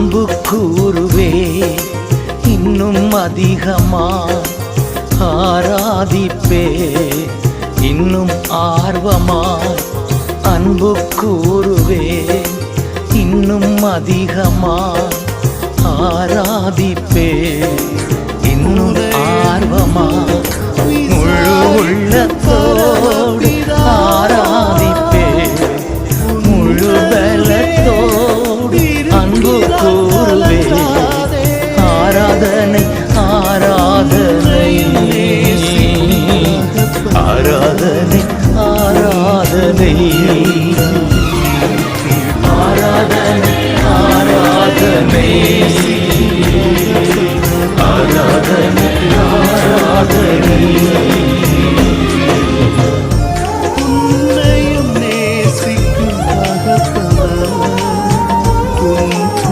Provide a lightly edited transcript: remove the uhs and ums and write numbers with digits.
அன்பு கூறுவே இன்னும் அதிகமா ஆராதிப்பே இன்னும் ஆர்வமா அன்பு கூறுவே இன்னும் அதிகமா ஆராதிப்பே இன்னும் ஆர்வமா முழு உள்ளத்தோடு ஆராதிப்பே முழு பலத்தோடு அன்பு கூறுவே ஆராதனை ஆராதனை ஆராதனை ஆராதனை ஆராதனை ஆராதனை ஆராதனை ஆராதனை